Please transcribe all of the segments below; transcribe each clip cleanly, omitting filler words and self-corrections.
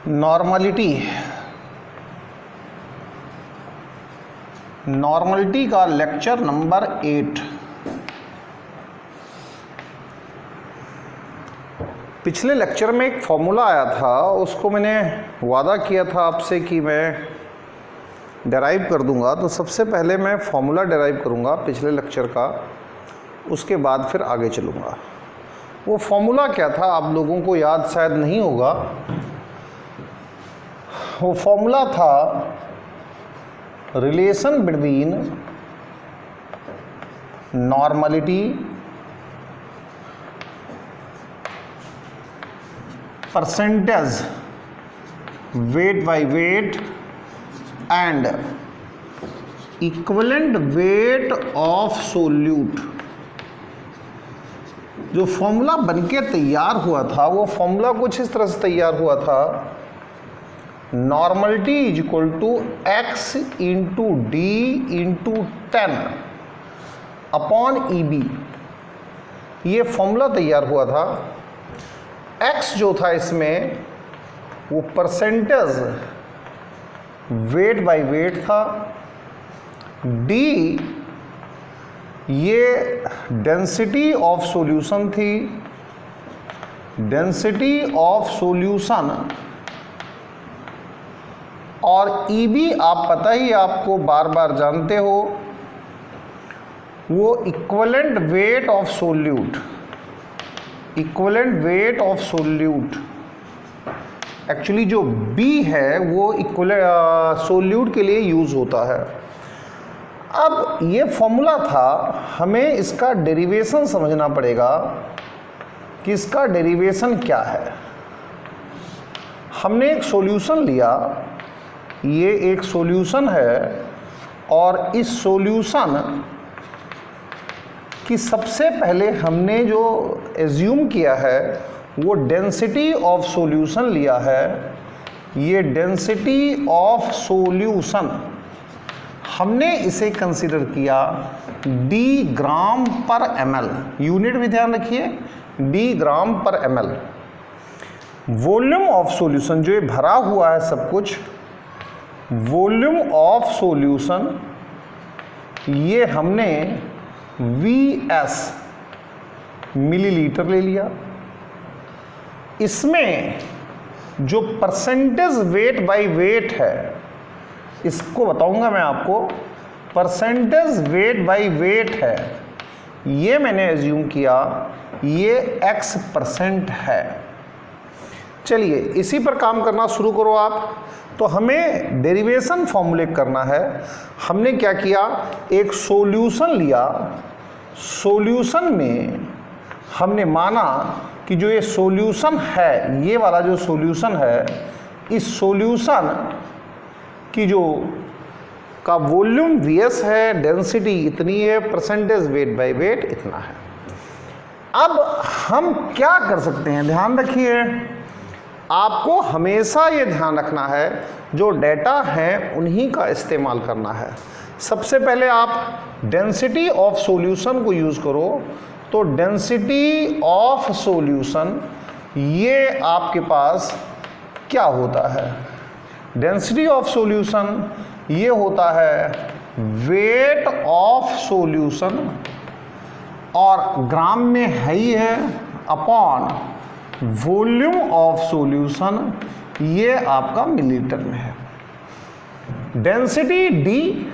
Normality का lecture number 8। पिछले lecture में एक फॉर्मूला आया था, उसको मैंने वादा किया था आपसे कि मैं डेराइव कर दूंगा। तो सबसे पहले मैं फॉर्मूला डेराइव करूंगा पिछले लेक्चर का, उसके बाद फिर आगे चलूंगा। वो फॉर्मूला क्या था आप लोगों को याद शायद नहीं होगा। वो फॉर्मूला था relation between normality, percentage weight by weight and equivalent weight of solute. जो फॉर्मूला बनके तैयार हुआ था वो फॉर्मूला कुछ इस तरह से तैयार हुआ था, normality is equal to X into D into 10 upon E ये फॉर्मूला तैयार हुआ था। एक्स जो था इसमें वो परसेंटेज वेट बाय वेट था, डी ये डेंसिटी ऑफ सॉल्यूशन थी, डेंसिटी ऑफ सॉल्यूशन, और ई आप पता ही आपको बार बार जानते हो वो equivalent weight of solute. Equivalent weight of solute actually जो बी है वो सोल्यूट के लिए यूज होता है। अब ये फॉर्मूला था, हमें इसका डेरिवेशन समझना पड़ेगा कि इसका डेरिवेशन क्या है। हमने एक सॉल्यूशन लिया, ये एक सॉल्यूशन है, और इस सॉल्यूशन कि सबसे पहले हमने जो एज्यूम किया है वो डेंसिटी ऑफ सॉल्यूशन लिया है। ये डेंसिटी ऑफ सॉल्यूशन हमने इसे कंसीडर किया डी ग्राम पर ml। यूनिट भी ध्यान रखिए, डी ग्राम पर ml। वॉल्यूम ऑफ सॉल्यूशन जो ये भरा हुआ है सब कुछ, वॉल्यूम ऑफ सॉल्यूशन ये हमने Vs मिलीलीटर ले लिया। इसमें जो परसेंटेज वेट बाय वेट है इसको बताऊंगा मैं आपको। परसेंटेज वेट बाय वेट है ये मैंने एज्यूम किया ये x% है। चलिए इसी पर काम करना शुरू करो आप। तो हमें डेरिवेशन फॉर्मूलेट करना है। हमने क्या किया, एक सॉल्यूशन लिया, सॉल्यूशन में हमने माना कि जो ये सॉल्यूशन है, ये वाला जो सॉल्यूशन है, इस सॉल्यूशन की जो का वॉल्यूम Vs है, डेंसिटी इतनी है, परसेंटेज वेट बाय वेट इतना है। अब हम क्या कर सकते हैं, ध्यान रखिए, आपको हमेशा ये ध्यान रखना है जो डेटा है उन्हीं का इस्तेमाल करना है। सबसे पहले आप डेंसिटी ऑफ सॉल्यूशन को यूज़ करो। तो डेंसिटी ऑफ सॉल्यूशन ये आपके पास क्या होता है, डेंसिटी ऑफ सॉल्यूशन ये होता है वेट ऑफ सॉल्यूशन, और ग्राम में है ही है, अपॉन वॉल्यूम ऑफ सॉल्यूशन ये आपका मिलीलीटर में है। डेंसिटी डी,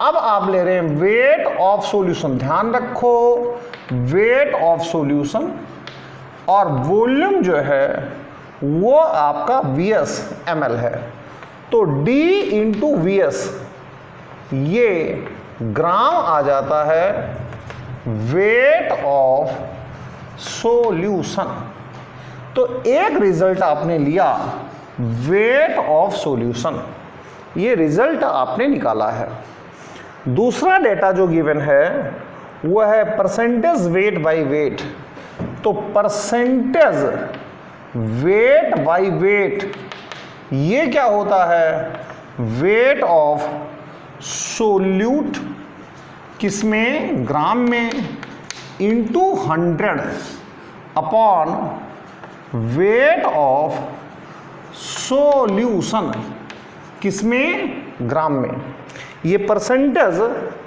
अब आप ले रहे हैं वेट ऑफ सॉल्यूशन, ध्यान रखो वेट ऑफ सॉल्यूशन, और वॉल्यूम जो है वो आपका Vs ml है। तो D इंटू Vs ये ग्राम आ जाता है वेट ऑफ सॉल्यूशन। तो एक रिजल्ट आपने लिया वेट ऑफ सॉल्यूशन, ये रिजल्ट आपने निकाला है। दूसरा डेटा जो गिवन है वो है परसेंटेज वेट बाय वेट। तो परसेंटेज वेट बाय वेट ये क्या होता है, वेट ऑफ सोल्यूट किसमें, ग्राम में, into 100 upon weight of solution, किसमें? ग्राम में। ये परसेंटेज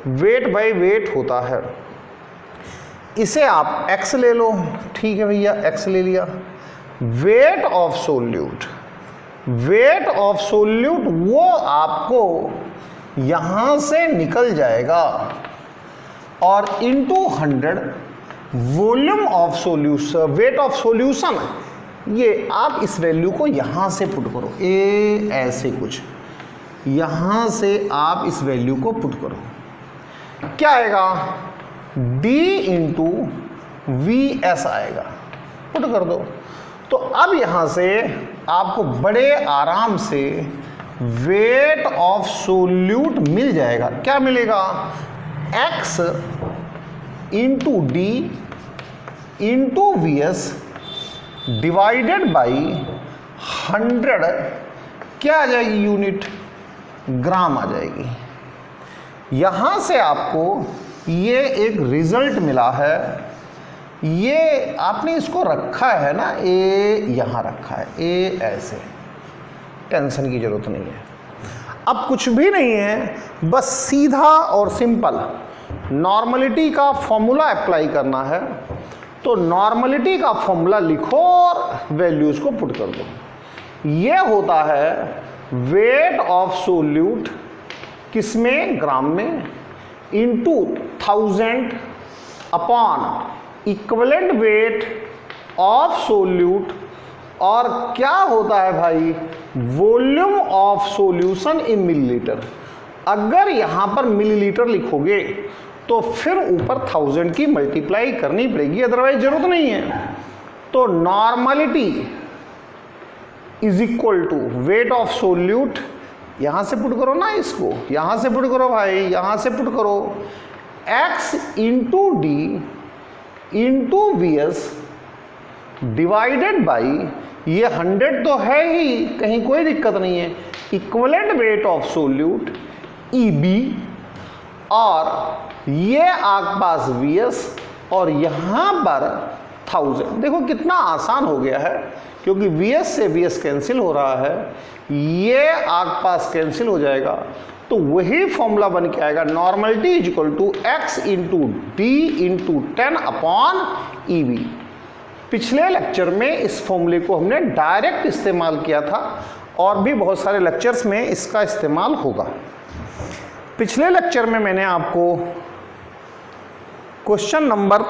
वेट बाय वेट होता है। इसे आप x ले लो, ठीक है भैया, x ले लिया। Wait of solute, wait of solute वो आपको यहां से निकल जाएगा और into 100 volume of solution, weight of solution, ये आप इस वैल्यू को यहां से पुट करो, ए ऐसे कुछ यहां से आप इस वैल्यू को पुट करो, क्या आएगा? d इंटू वी एस आएगा, पुट कर दो। तो अब यहां से आपको बड़े आराम से वेट ऑफ सोल्यूट मिल जाएगा। क्या मिलेगा? x into D into V S divided by 100, क्या आ जाएगी? यूनिट, ग्राम आ जाएगी। यहां से आपको ये एक रिजल्ट मिला है। ये आपने इसको रखा है ना, ए यहां रखा है, ए ऐसे, टेंशन की जरूरत नहीं है। अब कुछ भी नहीं है, बस सीधा और सिंपल नॉर्मलिटी का फॉर्मूला अप्लाई करना है। तो नॉर्मलिटी का फॉर्मूला लिखो और वैल्यूज को पुट कर दो। ये होता है वेट ऑफ सोल्यूट, किसमें? ग्राम में, into 1000 upon equivalent weight of solute, और क्या होता है भाई? Volume of solution in millilitre. अगर यहां पर मिलीलीटर लिखोगे तो फिर ऊपर 1000 की मल्टीप्लाई करनी पड़ेगी, अदरवाइज जरूरत नहीं है। तो normality is equal to weight of solute, यहां से पुट करो ना, इसको यहां से पुट करो भाई, यहां से पुट करो, x into D into V S divided by, ये 100 तो है ही, कहीं कोई दिक्कत नहीं है, equivalent weight of solute EB, और ये आपके पास VS, और यहां पर 1000। देखो कितना आसान हो गया है, क्योंकि VS से VS कैंसिल हो रहा है, ये आपके पास कैंसिल हो जाएगा, तो वही फॉर्मूला बन के आएगा, normality is equal to x into D into 10 upon EB। पिछले लेक्चर में इस फॉर्मूले को हमने डायरेक्ट इस्तेमाल किया था, और भी बहुत सारे लेक्चर्स में इसका इस्तेमाल होगा। पिछले लेक्चर में मैंने आपको क्वेश्चन नंबर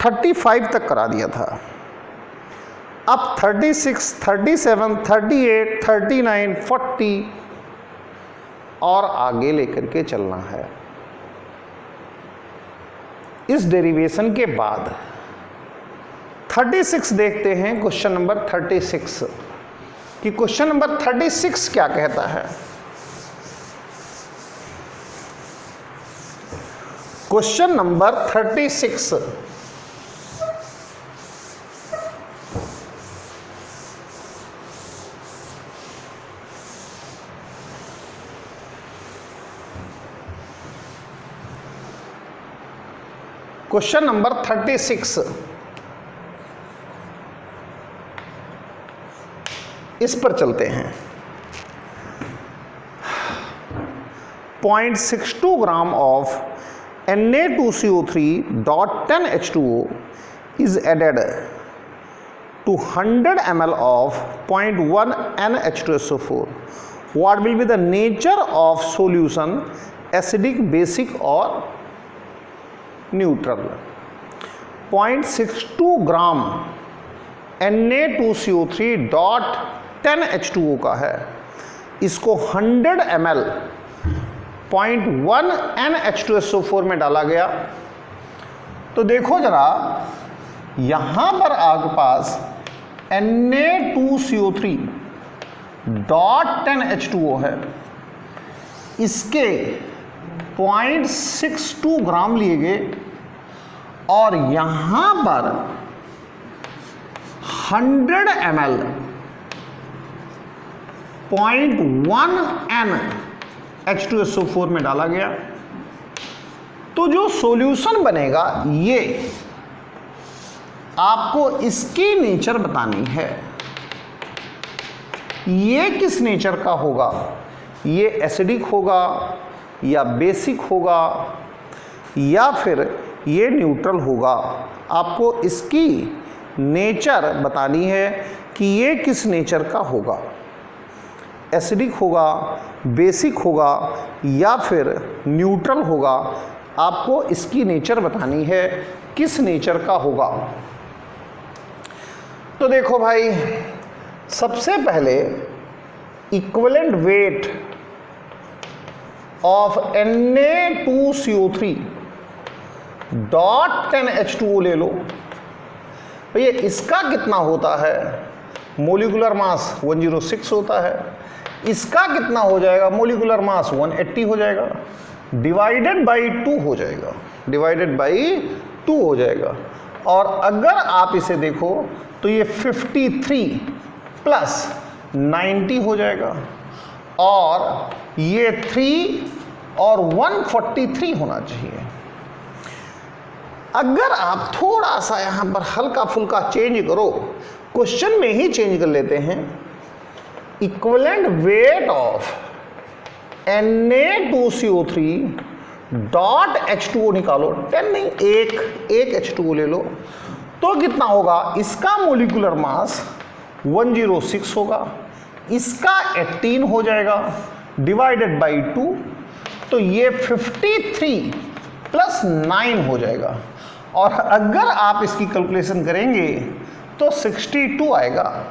35 तक करा दिया था। अब 36, 37, 38, 39, 40 और आगे लेकर के चलना है। इस डेरिवेशन के बाद 36 देखते हैं, क्वेश्चन नंबर 36 कि क्वेश्चन नंबर 36 क्या कहता है। क्वेश्चन नंबर 36, क्वेश्चन नंबर 36 इस पर चलते हैं। 0.62 gram of Na2CO3.10H2O is added to 100 ml of 0.1 NH2SO4. What will be the nature of solution? Acidic, basic or neutral? 0.62 gram Na2CO3.10H2O का है, इसको 100 ml 0.1 NH2SO4 में डाला गया। तो देखो जरा, यहां पर आपके पास Na2CO3.10H2O है, इसके 0.62 ग्राम लिए गए, और यहां पर 100 ml 0.1 NH2SO4 में डाला गया। तो जो सॉल्यूशन बनेगा, ये आपको इसकी नेचर बतानी है। ये किस नेचर का होगा, ये एसिडिक होगा या बेसिक होगा या फिर ये न्यूट्रल होगा। आपको इसकी नेचर बतानी है कि ये किस नेचर का होगा, एसिडिक होगा, बेसिक होगा या फिर न्यूट्रल होगा। आपको इसकी नेचर बतानी है किस नेचर का होगा। तो देखो भाई, सबसे पहले equivalent weight of Na2CO3 dot 10H2O ले लो भैया। इसका कितना होता है, मोलिकुलर मास 106 होता है। इसका कितना हो जाएगा, मोलिकुलर मास 180 हो जाएगा, डिवाइडेड बाई 2 हो जाएगा, डिवाइडेड बाई 2 हो जाएगा। और अगर आप इसे देखो तो ये 53 प्लस 90 हो जाएगा और ये 3 और 143 होना चाहिए। अगर आप थोड़ा सा यहां पर हल्का फुल्का चेंज करो, क्वेश्चन में ही चेंज कर लेते हैं, equivalent weight of Na2CO3 dot H2O निकालो, 10 नहीं, एक H2O ले लो, तो कितना होगा, इसका मोलिकुलर मास 106 होगा, इसका 18 हो जाएगा, डिवाइडेड बाई 2, तो ये 53 प्लस 9 हो जाएगा। और अगर आप इसकी कैलकुलेशन करेंगे तो 62 आएगा।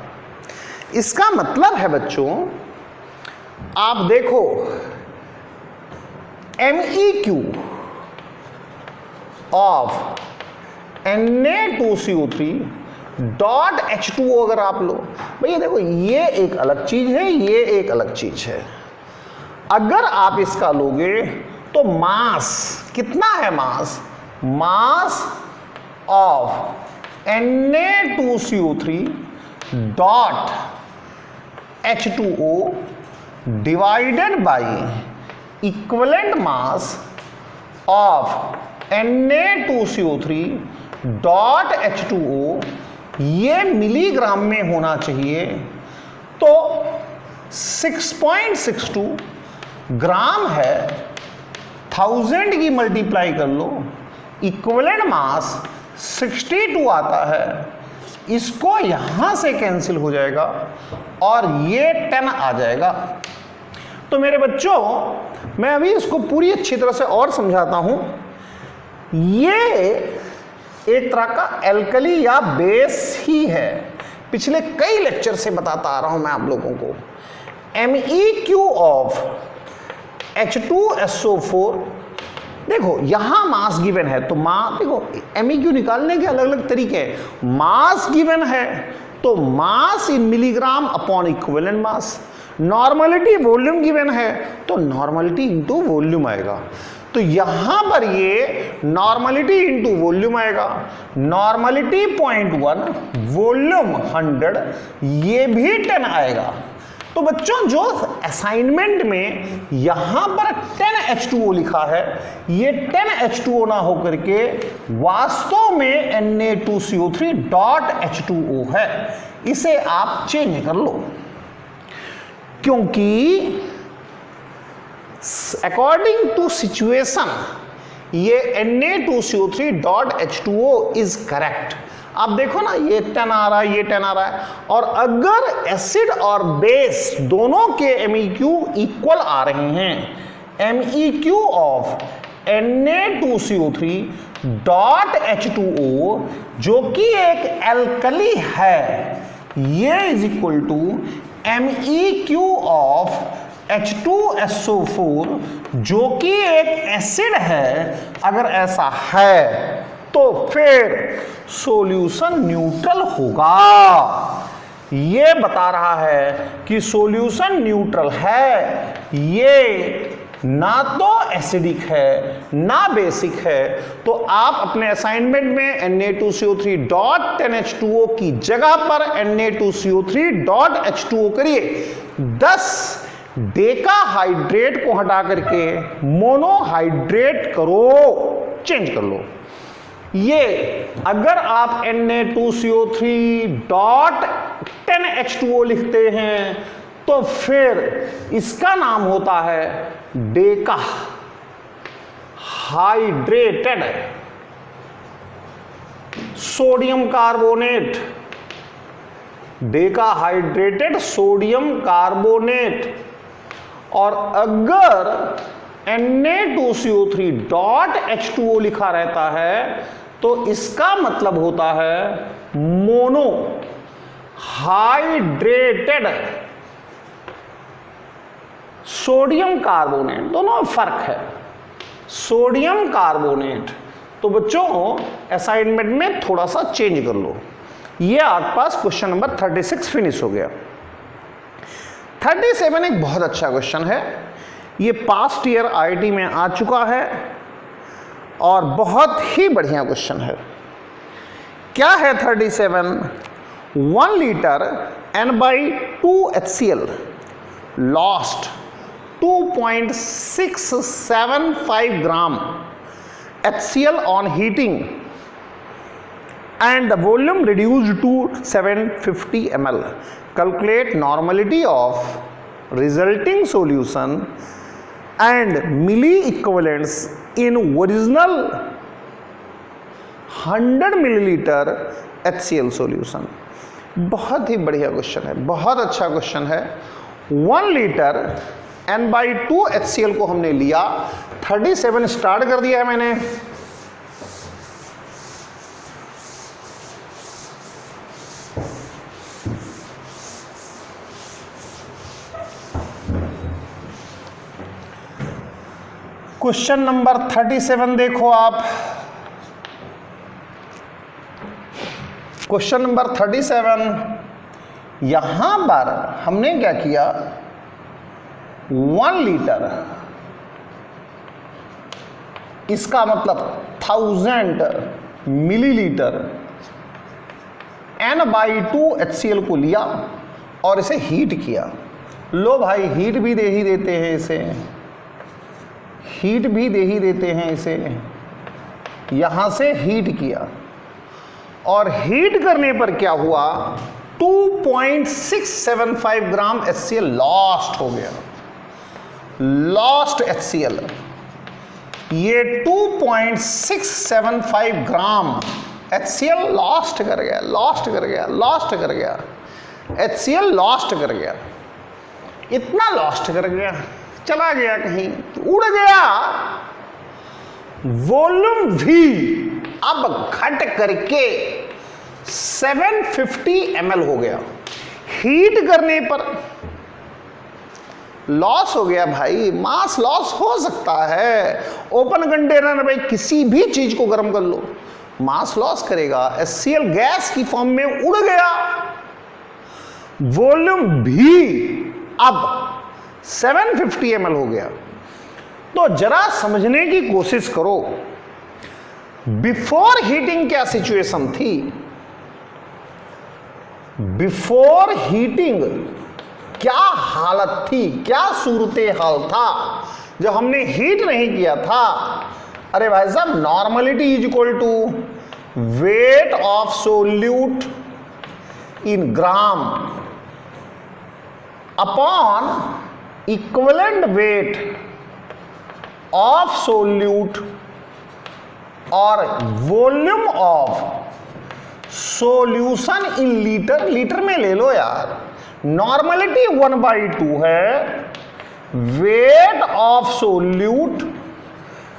इसका मतलब है बच्चों, आप देखो MEQ of Na2CO3 dot H2O अगर आप लो, भैया देखो ये एक अलग चीज है, ये एक अलग चीज है। अगर आप इसका लोगे तो मास कितना है, mass of Na2CO3 dot H2O divided by equivalent mass of Na2CO3 dot H2O, ये मिलीग्राम में होना चाहिए। तो 6.62 ग्राम है, 1000 की मल्टीप्लाई कर लो, इक्विवेलेंट मास 62 आता है। इसको यहां से कैंसिल हो जाएगा और ये 10 आ जाएगा। तो मेरे बच्चों, मैं अभी इसको पूरी अच्छी तरह से और समझाता हूं। ये एक तरह का एल्कली या बेस ही है, पिछले कई लेक्चर से बताता आ रहा हूं मैं आप लोगों को। MEQ ऑफ H2SO4, देखो यहां मास गिवन है तो देखो MEQ निकालने के अलग अलग तरीके हैं। मास गिवन है तो mass in milligram upon equivalent mass. Normality volume given है तो नॉर्मलिटी इनटू वॉल्यूम आएगा। तो यहां पर ये नॉर्मलिटी इनटू वॉल्यूम आएगा। नॉर्मलिटी 0.1, वॉल्यूम 100, ये भी 10 आएगा। तो बच्चों, जो असाइनमेंट में यहां पर 10H2O लिखा है, ये 10H2O ना होकर के वास्तव में Na2CO3 डॉट H2O है। इसे आप चेंज कर लो, क्योंकि अकॉर्डिंग टू सिचुएशन ये Na2CO3 dot H2O is correct. आप देखो ना, ये 10 आ रहा है, ये 10 आ रहा है। और अगर एसिड और बेस दोनों के MEQ इक्वल आ रहे हैं, MEQ of Na2CO3 dot H2O जो कि एक एल्कली है, ये is equal to MEQ of H2SO4 जो कि एक एसिड है। अगर ऐसा है तो फिर सॉल्यूशन न्यूट्रल होगा। ये बता रहा है कि सॉल्यूशन न्यूट्रल है, ये ना तो एसिडिक है ना बेसिक है। तो आप अपने असाइनमेंट में Na2CO3 डॉट 10H2O की जगह पर Na2CO3 डॉट H2O करिए। 10 डेकाहाइड्रेट को हटा करके मोनोहाइड्रेट करो, चेंज कर लो। ये अगर आप Na2CO3 डॉट 10H2O लिखते हैं तो फिर इसका नाम होता है Deka hydrated sodium carbonate, Deka hydrated sodium carbonate. और अगर Na2CO3.H2O लिखा रहता है तो इसका मतलब होता है मोनो हाइड्रेटेड सोडियम कार्बोनेट। दोनों में फर्क है, सोडियम कार्बोनेट। तो बच्चों असाइनमेंट में थोड़ा सा चेंज कर लो। ये आपके पास क्वेश्चन नंबर 36 फिनिश हो गया। 37 एक बहुत अच्छा क्वेश्चन है, ये पास्ट ईयर आईआईटी में आ चुका है और बहुत ही बढ़िया क्वेश्चन है। क्या है 37? 1 litre N/2HCl lost 2.675 gram HCl on heating and the volume reduced to 750 ml. Calculate normality of resulting solution and milli equivalents in original 100 milliliter HCl solution। बहुत ही बढ़िया क्वेश्चन है, बहुत अच्छा क्वेश्चन है। 1 लीटर N/2HCl को हमने लिया, 37 स्टार्ट कर दिया है मैंने। क्वेश्चन नंबर 37 देखो आप। क्वेश्चन नंबर 37, यहां पर हमने क्या किया, 1 लीटर, इसका मतलब 1000 मिलीलीटर N/2HCl को लिया और इसे हीट किया। लो भाई, हीट भी दे ही देते हैं इसे, हीट भी दे ही देते हैं इसे। यहां से हीट किया और हीट करने पर क्या हुआ, 2.675 ग्राम HCl लॉस्ट हो गया, लॉस्ट HCl। ये 2.675 ग्राम HCl लॉस्ट कर गया, लॉस्ट कर गया, लॉस्ट कर गया, HCl लॉस्ट कर गया। इतना लॉस्ट कर गया, चला गया कहीं, उड़ गया। वॉल्यूम भी अब घट करके 750 ml हो गया। हीट करने पर लॉस हो गया भाई, मास लॉस हो सकता है। ओपन कंटेनर में किसी भी चीज को गर्म कर लो, मास लॉस करेगा। HCl गैस की फॉर्म में उड़ गया। वॉल्यूम भी अब 750 ml हो गया। तो जरा समझने की कोशिश करो, बिफोर हीटिंग क्या सिचुएशन थी। बिफोर हीटिंग क्या हालत थी, क्या सूरते हाल था जब हमने हीट नहीं किया था। अरे भाई साहब, normality is equal to weight of solute in gram upon equivalent weight of solute और volume of solution in litre. Litre में ले लो यार, नॉर्मलिटी 1/2 है, वेट ऑफ सोल्यूट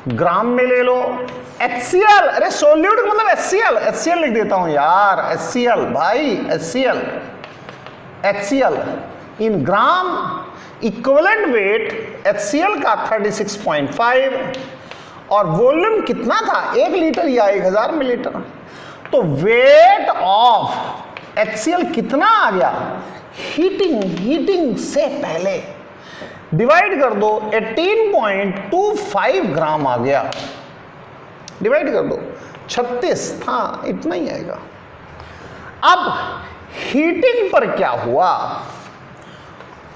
ग्राम में ले लो। HCl, अरे सोल्यूट मतलब HCl, HCl लिख देता हूं यार, HCl भाई, HCl इन ग्राम, इक्विवेलेंट वेट HCl का 36.5 और वॉल्यूम कितना था, 1 लीटर या 1000 मिलीलीटर। तो वेट ऑफ HCl कितना आ गया, हीटिंग से पहले डिवाइड कर दो, 18.25 ग्राम आ गया। डिवाइड कर दो, 36 था, इतना ही आएगा। अब हीटिंग पर क्या हुआ,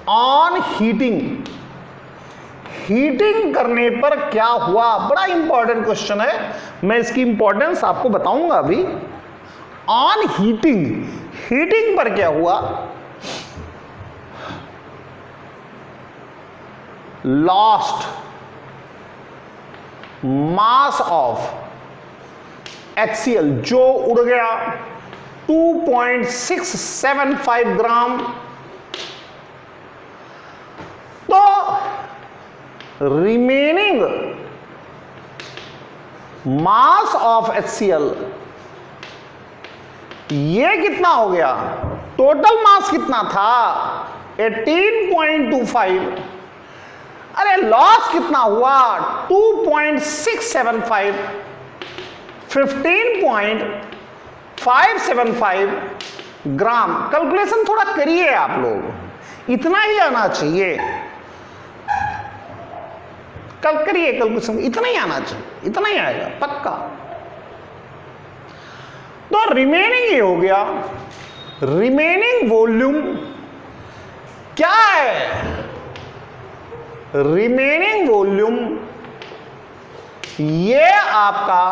ऑन हीटिंग करने पर क्या हुआ, बड़ा इंपॉर्टेंट क्वेश्चन है, मैं इसकी इंपॉर्टेंस आपको बताऊंगा अभी। ऑन हीटिंग पर क्या हुआ, लॉस्ट मास ऑफ HCl जो उड़ गया 2.675 ग्राम, तो रिमेनिंग मास ऑफ HCl ये कितना हो गया? टोटल मास कितना था? 18.25। अरे लॉस कितना हुआ? 2.675, 15.575 ग्राम। कैलकुलेशन थोड़ा करिए आप लोग, इतना ही आना चाहिए। कल करिए कैलकुलेशन, इतना ही आना चाहिए, इतना ही आएगा पक्का। तो रिमेनिंग ये हो गया। रिमेनिंग वॉल्यूम क्या है? रिमेनिंग वॉल्यूम ये आपका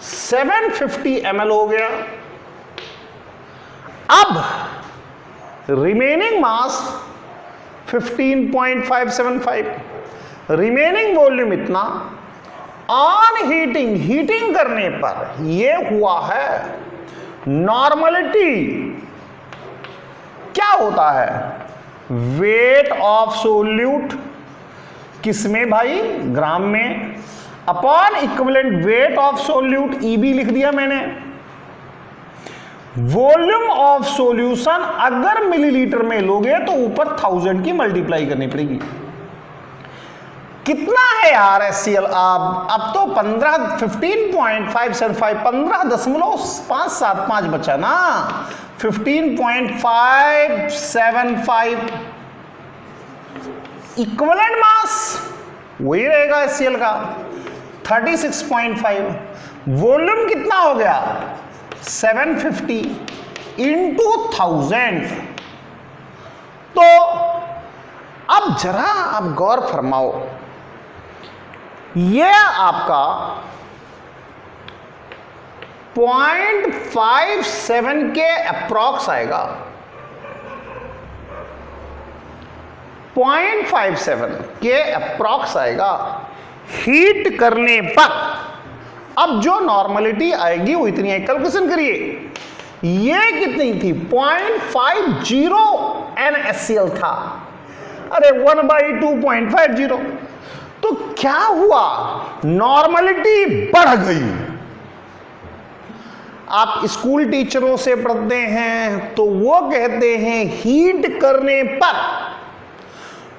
750 ml हो गया। अब रिमेनिंग मास 15.575, रिमेनिंग वॉल्यूम इतना। ऑन हीटिंग, हीटिंग करने पर ये हुआ है नॉर्मलिटी। क्या होता है? वेट ऑफ सोल्यूट किसमें भाई? ग्राम में, upon equivalent weight of solute EB लिख दिया मैंने। वॉल्यूम ऑफ सॉल्यूशन अगर मिलीलीटर में लोगे तो ऊपर 1000 की मल्टीप्लाई करनी पड़ेगी। कितना है यार HCl? अब तो 15.575 15.575 बचा ना। 15.575 इक्विवेलेंट मास वही रहेगा HCl का 36.5। वॉल्यूम कितना हो गया? 750 इंटू 1000। तो अब जरा आप गौर फरमाओ, ये आपका 0.57 के अप्रॉक्स आएगा। 0.57 के अप्रॉक्स आएगा हीट करने पर। अब जो नॉर्मलिटी आएगी वो इतनी है। कैलकुलेशन करिए, ये कितनी थी? 0.50 NaCl था। अरे 1/2.50। तो क्या हुआ? नॉर्मलिटी बढ़ गई। आप स्कूल टीचरों से पढ़ते हैं तो वो कहते हैं हीट करने पर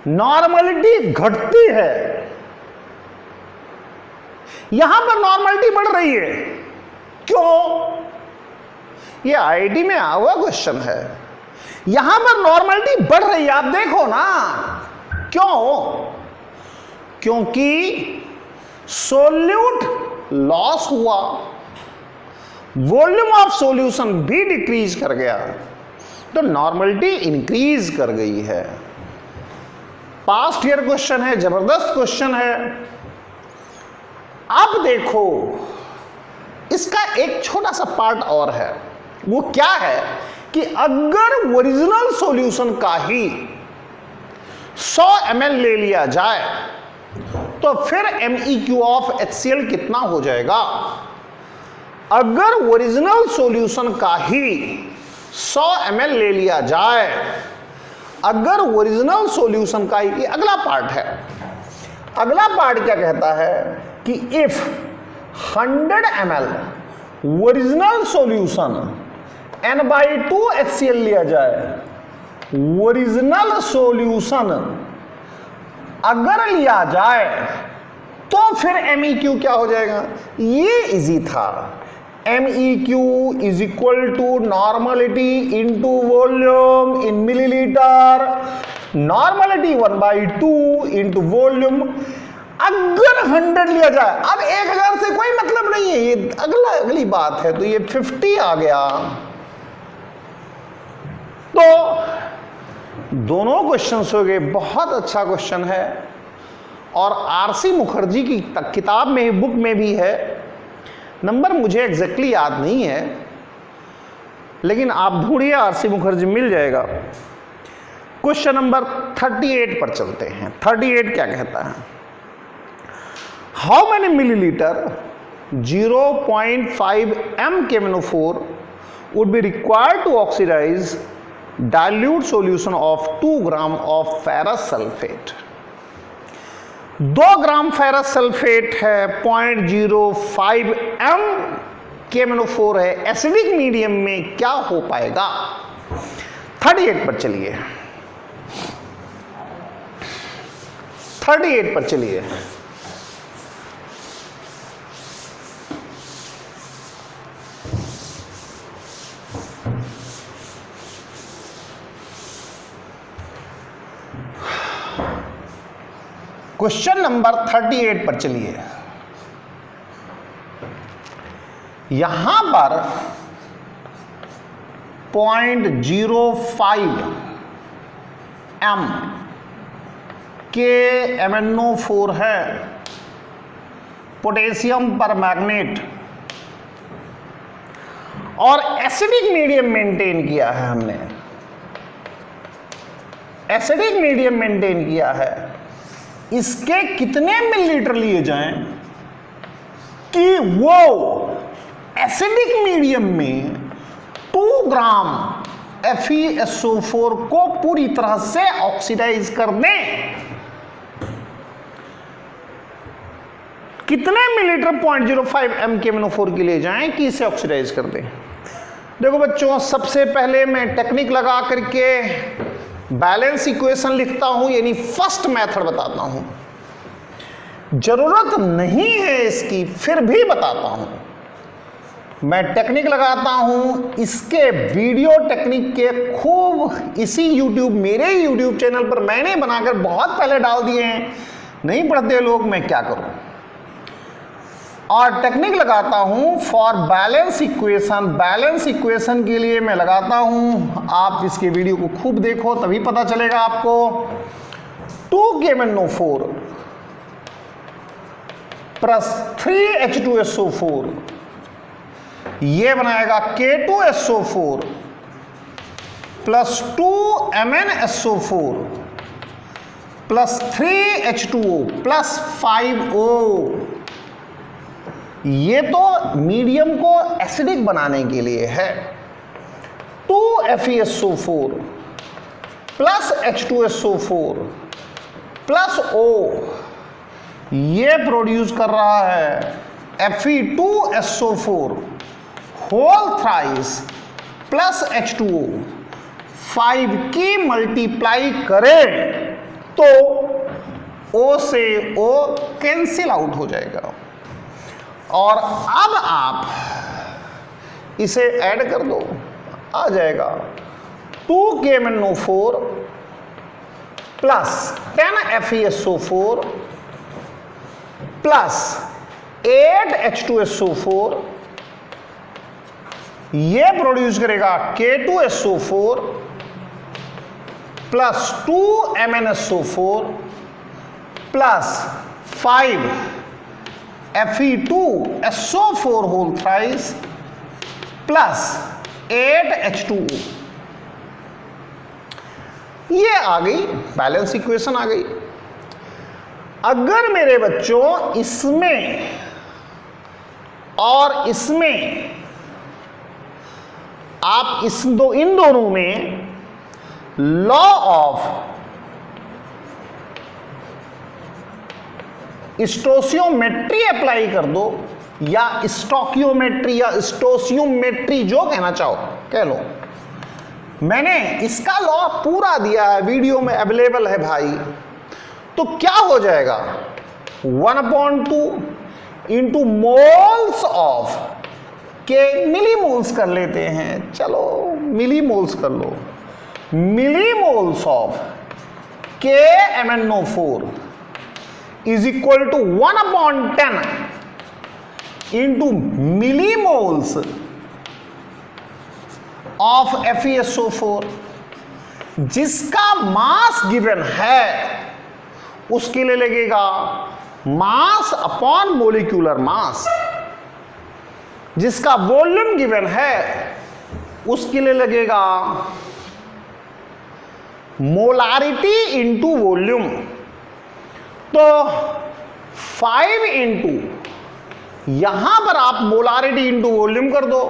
नॉर्मलिटी घटती है। यहां पर नॉर्मलिटी बढ़ रही है। क्यों? ये IIT में आया हुआ क्वेश्चन है। यहां पर नॉर्मलिटी बढ़ रही है, आप देखो ना। क्यों? क्योंकि सोल्यूट लॉस हुआ, वॉल्यूम ऑफ सॉल्यूशन भी डिक्रीज कर गया, तो नॉर्मलिटी इंक्रीज कर गई है। पास्ट ईयर क्वेश्चन है, जबरदस्त क्वेश्चन है। अब देखो, इसका एक छोटा सा पार्ट और है। वो क्या है कि अगर ओरिजिनल सॉल्यूशन का ही 100 ml ले लिया जाए तो फिर MEQ ऑफ HCl कितना हो जाएगा? अगर ओरिजिनल सॉल्यूशन का ही 100 ml ले लिया जाए, अगर ओरिजिनल सॉल्यूशन का ही, अगला पार्ट है। अगला पार्ट क्या कहता है कि if 100 ml original solution N/2 HCl लिया जाए, ओरिजिनल सॉल्यूशन अगर लिया जाए तो फिर MEQ क्या हो जाएगा? ये इजी था। MEQ is equal to normality into volume in millilitre. Normality 1/2 into volume. अगर 100 लिया जाए, अब 1000 से कोई मतलब नहीं है, ये अगली बात है। तो ये 50 आ गया। तो दोनों क्वेश्चंस हो गए। बहुत अच्छा क्वेश्चन है और RC मुखर्जी की किताब में, बुक में भी है। नंबर मुझे एग्जैक्टली याद नहीं है, लेकिन आप ढूंढिए RC मुखर्जी, मिल जाएगा। क्वेश्चन नंबर 38 पर चलते हैं। 38 क्या कहता है? How many millilitre 0.5 MnKMnO4 would be required to oxidize dilute solution of 2 gram of ferrous sulfate? 2 gram ferrous sulphate है, 0.05 MnKMnO4 है, एसिडिक मीडियम में क्या हो पाएगा? 38 पर चलिए, 38 पर चलिए। क्वेश्चन नंबर 38 पर चलिए। यहां पर 0.05 MnKMnO4 है, पोटेशियम पर मैग्नेट, और एसिडिक मीडियम मेंटेन किया है हमने, एसिडिक मीडियम मेंटेन किया है। इसके कितने मिलीलीटर लिए जाएं कि वो एसिडिक मीडियम में 2 ग्राम FeSO4 को पूरी तरह से ऑक्सीडाइज कर दें? कितने मिलीलीटर 0.05 MnKMnO4 के लिए जाएं कि इसे ऑक्सीडाइज कर दें? देखो बच्चों, सबसे पहले मैं टेक्निक लगा करके बैलेंस इक्वेशन लिखता हूं, यानी फर्स्ट मेथड बताता हूं। जरूरत नहीं है इसकी, फिर भी बताता हूं। मैं टेक्निक लगाता हूं, इसके वीडियो टेक्निक के खूब इसी मेरे YouTube चैनल पर मैंने बनाकर बहुत पहले डाल दिए हैं, नहीं पढ़ते लोग, मैं क्या करूं। और टेक्निक लगाता हूं for balance equation. Balance equation के लिए मैं लगाता हूं, आप इसके वीडियो को खूब देखो तभी पता चलेगा आपको। 2KMnO4 प्लस 3H2SO4 ये बनाएगा K2SO4 plus 2MnSO4 plus 3H2O plus 5O। ये तो मीडियम को एसिडिक बनाने के लिए है। 2FeSO4 plus H2SO4 plus O ये प्रोड्यूस कर रहा है Fe2SO4 whole thrice plus H2O। 5 की मल्टीप्लाई करें तो O से O कैंसिल आउट हो जाएगा, और अब आप इसे ऐड कर दो, आ जाएगा 2KMnO4 plus 10FeSO4 plus 8H2SO4 ये प्रोड्यूस करेगा K2SO4 plus 2MnSO4 plus 5 Fe2SO4 whole thrice plus 8H2O। ये आ गई बैलेंस इक्वेशन आ गई। अगर मेरे बच्चों इसमें और इसमें आप इन दोनों में लॉ ऑफ स्टोशियोमेट्री अप्लाई कर दो, या स्टोकियोमेट्री या स्टोशियोमेट्री जो कहना चाहो कह लो। मैंने इसका लॉ पूरा दिया है, वीडियो में अवेलेबल है भाई। तो क्या हो जाएगा 1/2 इंटू मोल्स ऑफ के, मिलीमोल्स कर लेते हैं, चलो मिलीमोल्स कर लो, millimoles of KMnO4 is equal to 1/10 into millimoles of FeSO4, जिसका मास गिवन है उसके लिए लगेगा मास अपॉन मोलिक्यूलर मास, जिसका वॉल्यूम गिवन है उसके लिए लगेगा मोलारिटी इंटू वॉल्यूम, तो 5 इंटू यहां पर आप मोलारिटी इंटू वॉल्यूम कर दो,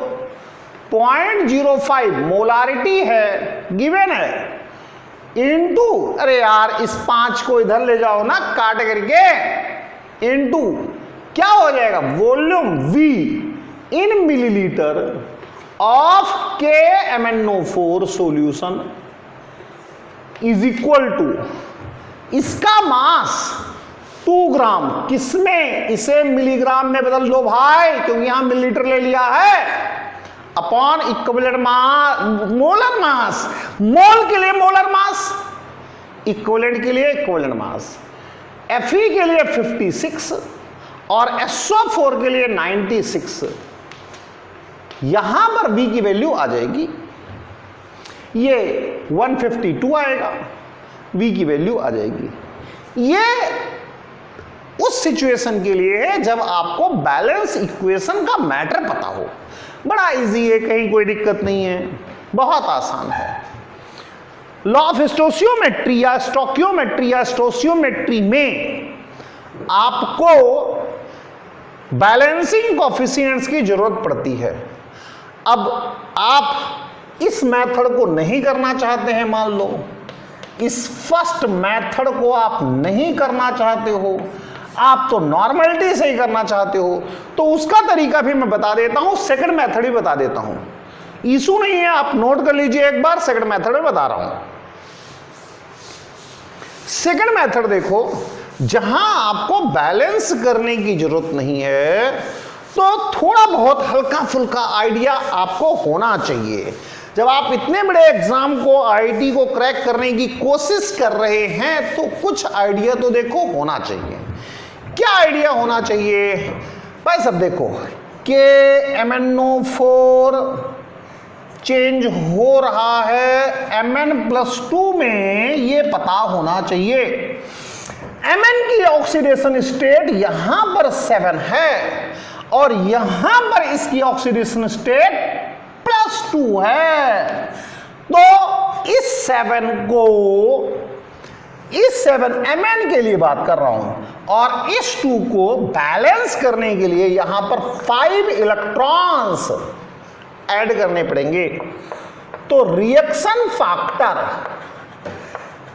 0.05 मोलारिटी है गिवन है, इंटू, अरे यार इस 5 को इधर ले जाओ ना काट करके, इंटू क्या हो जाएगा volume V in millilitre of KMnO4 solution is equal to, इसका मास 2 ग्राम, किसमें, इसे मिलीग्राम में बदल दो भाई क्योंकि यहां मिलीलीटर ले लिया है, upon equivalent mass, molar mass, mole के लिए मोलर मास, इक्विवेलेंट के लिए इक्विवेलेंट मास, Fe के लिए 56 और SO4 के लिए 96, यहां पर V की वैल्यू आ जाएगी, ये 152 आएगा, V की वैल्यू आ जाएगी। ये उस सिचुएशन के लिए है जब आपको बैलेंस इक्वेशन का मैटर पता हो, बड़ा इजी है, कहीं कोई दिक्कत नहीं है, बहुत आसान है। लॉ ऑफ स्टोसियोमेट्री या स्टोकियोमेट्री या स्टोसियोमेट्री में आपको बैलेंसिंग कोएफिशिएंट्स की जरूरत पड़ती है। अब आप इस मेथड को नहीं करना चाहते हैं, मान लो इस फर्स्ट मेथड को आप नहीं करना चाहते हो, आप तो नॉर्मलिटी से ही करना चाहते हो, तो उसका तरीका भी मैं बता देता हूं, सेकंड मेथड भी बता देता हूं, इशू नहीं है, आप नोट कर लीजिए एक बार, सेकंड मेथड में बता रहा हूं। सेकंड मेथड देखो, जहां आपको बैलेंस करने की जरूरत नहीं है, तो थोड़ा बहुत हल्का फुल्का आइडिया आपको होना चाहिए। जब आप इतने बड़े एग्जाम को, आईआईटी को क्रैक करने की कोशिश कर रहे हैं, तो कुछ आइडिया तो देखो होना चाहिए। क्या आइडिया होना चाहिए भाई? सब देखो, KMnO4 चेंज हो रहा है Mn+2 में, ये पता होना चाहिए। Mn की ऑक्सीडेशन स्टेट यहां पर 7 है और यहां पर इसकी ऑक्सीडेशन स्टेट +2 है, तो इस 7 को, इस 7 Mn के लिए बात कर रहा हूं, और इस 2 को बैलेंस करने के लिए यहां पर 5 इलेक्ट्रॉन्स ऐड करने पड़ेंगे। तो रिएक्शन फैक्टर,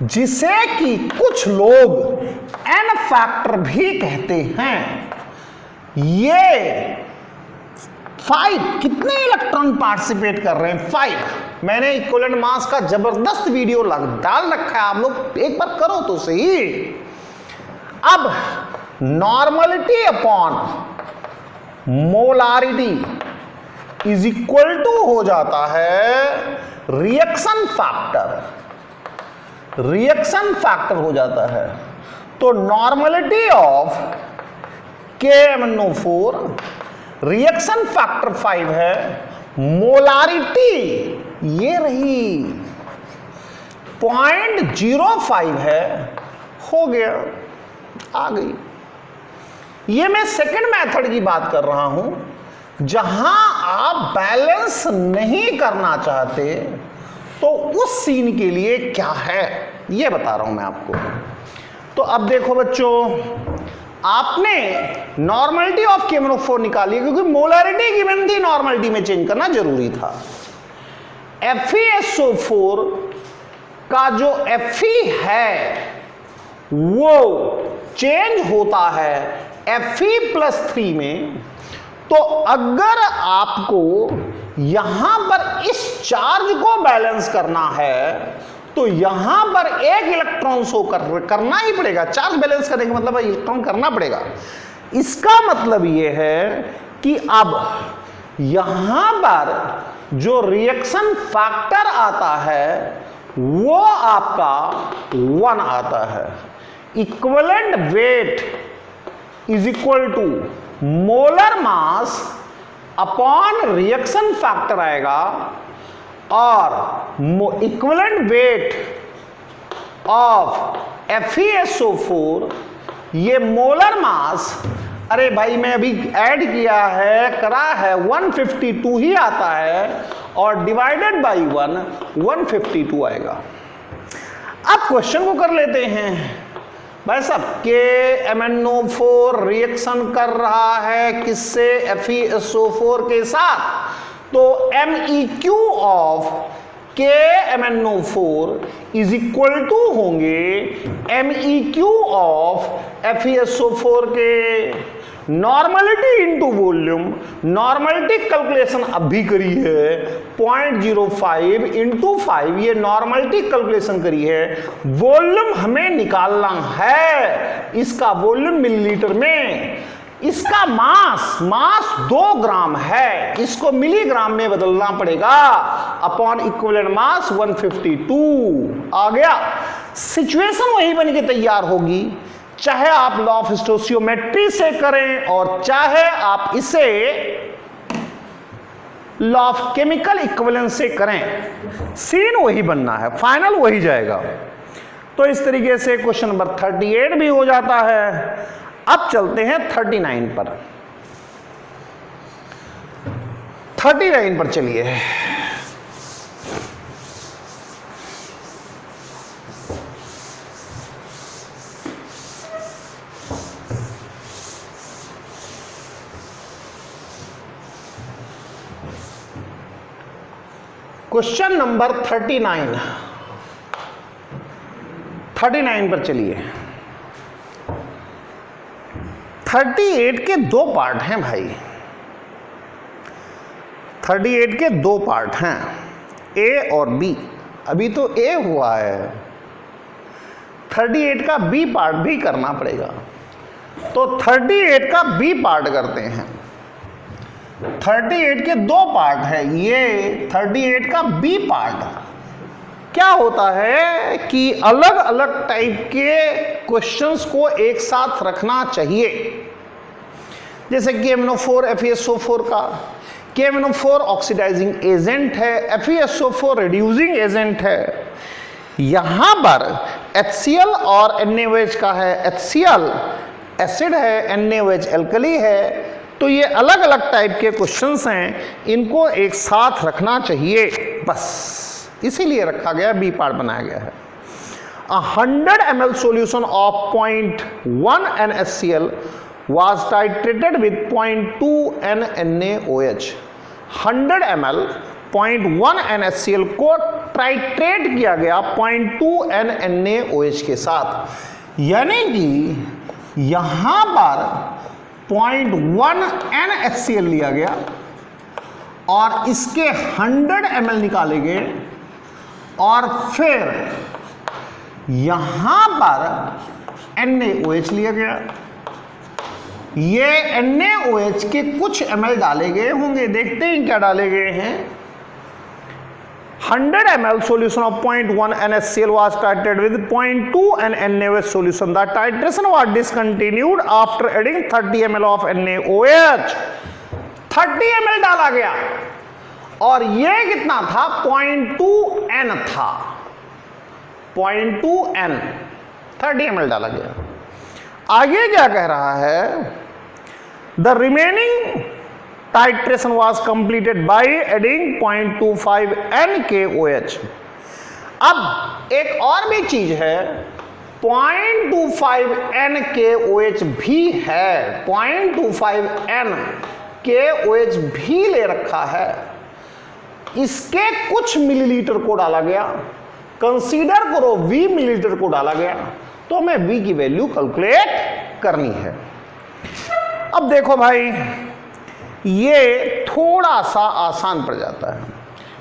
जिसे कि कुछ लोग N फैक्टर भी कहते हैं, ये 5, कितने इलेक्ट्रॉन पार्टिसिपेट कर रहे हैं? 5। मैंने इक्विवेलेंट मास का जबरदस्त वीडियो डाल रखा है, आप लोग एक बार करो तो सही। अब normality upon molarity is equal to हो जाता है रिएक्शन फैक्टर, रिएक्शन फैक्टर हो जाता है। तो normality of KMnO4, reaction factor 5 है, मोलारिटी ये रही 0.05 है, हो गया, आ गई। ये मैं सेकंड मेथड की बात कर रहा हूं, जहां आप बैलेंस नहीं करना चाहते, तो उस सीन के लिए क्या है ये बता रहा हूं मैं आपको। तो अब देखो बच्चों, आपने नॉर्मलिटी ऑफ KMnO4 निकाली, क्योंकि मोलारिटी गिवन थी, नॉर्मलिटी में चेंज करना जरूरी था। FeSO4 का जो Fe है वो चेंज होता है Fe+3 में। तो अगर आपको यहां पर इस चार्ज को बैलेंस करना है, तो यहां पर एक इलेक्ट्रॉन शो करना ही पड़ेगा। चार्ज बैलेंस करने का मतलब इलेक्ट्रॉन करना पड़ेगा। इसका मतलब यह है कि अब यहां पर जो रिएक्शन फैक्टर आता है वो आपका 1 आता है। Equivalent weight is equal to molar mass upon reaction factor आएगा, और इक्विवेलेंट वेट ऑफ FeSO4, ये मोलर मास, अरे भाई मैं अभी ऐड किया है, करा है, 152 ही आता है, और डिवाइडेड बाई 1 152 आएगा। अब क्वेश्चन को कर लेते हैं भाई साहब। KMnO4 रिएक्शन कर रहा है किससे? FeSO4 के साथ। तो MEQ of KMnO4 is equal to होंगे MEQ ऑफ FeSO4 के। Normality into volume, normality calculation अभी करी है 0.05 इंटू 5, ये नॉर्मलिटी कैलकुलेशन करी है। वॉल्यूम हमें निकालना है, इसका वॉल्यूम मिलीलीटर में, इसका मास 2 ग्राम है, इसको मिलीग्राम में बदलना पड़ेगा अपॉन इक्विवेलेंट मास 152 आ गया। सिचुएशन वही बन के तैयार होगी, चाहे आप लॉ ऑफ स्टोइचियोमेट्री से करें और चाहे आप इसे लॉ ऑफ केमिकल इक्विवेलेंस से करें, सीन वही बनना है, फाइनल वही जाएगा। तो इस तरीके से क्वेश्चन नंबर 38 भी हो जाता है। अब चलते हैं 39 पर। 39 पर चलिए। क्वेश्चन नंबर 39 पर चलिए। 38 के 2 पार्ट हैं भाई, 38 के 2 पार्ट हैं, ए और बी। अभी तो ए हुआ है, 38 का बी पार्ट भी करना पड़ेगा। तो 38 का बी पार्ट करते हैं। 38 के 2 पार्ट है, ये 38 का बी पार्ट क्या होता है कि अलग अलग टाइप के क्वेश्चंस को एक साथ रखना चाहिए। जैसे KMnO4 FeSO4 का, KMnO4 ऑक्सीडाइजिंग एजेंट है, FeSO4 रिड्यूसिंग एजेंट है। यहां पर HCl और NaOH का है, HCl एसिड है, NaOH एल्कली है। तो ये अलग अलग टाइप के क्वेश्चंस हैं, इनको एक साथ रखना चाहिए, बस इसीलिए रखा गया, बी पार्ट बनाया गया है। 100 ml solution of 0.1 NaCl was titrated with 0.2 NaOH। 100 ml 0.1 NaCl को टाइट्रेट किया गया 0.2 NaOH के साथ, यानी कि यहां पर 0.1 NaCl लिया गया और इसके 100 ml निकाले गए और फिर यहां पर NaOH लिया गया। ये NaOH के कुछ ml डाले गए होंगे, देखते हैं क्या डाले गए हैं। 100 ml solution of 0.1 NaCl was titrated with 0.2 NaOH solution. The titration was discontinued after adding 30 ml of NaOH। 30 ml डाला गया और ये कितना था? 0.2 N था, 0.2 N, 30 ml डाला गया। आगे क्या कह रहा है? The remaining titration was completed by adding 0.25 NaOH। अब एक और भी चीज है, 0.25 NaOH भी है, 0.25 NaOH भी ले रखा है। इसके कुछ मिलीलीटर को डाला गया, कंसीडर करो V मिलीलीटर को डाला गया, तो हमें V की वैल्यू कैलकुलेट करनी है। अब देखो भाई, ये थोड़ा सा आसान पड़ जाता है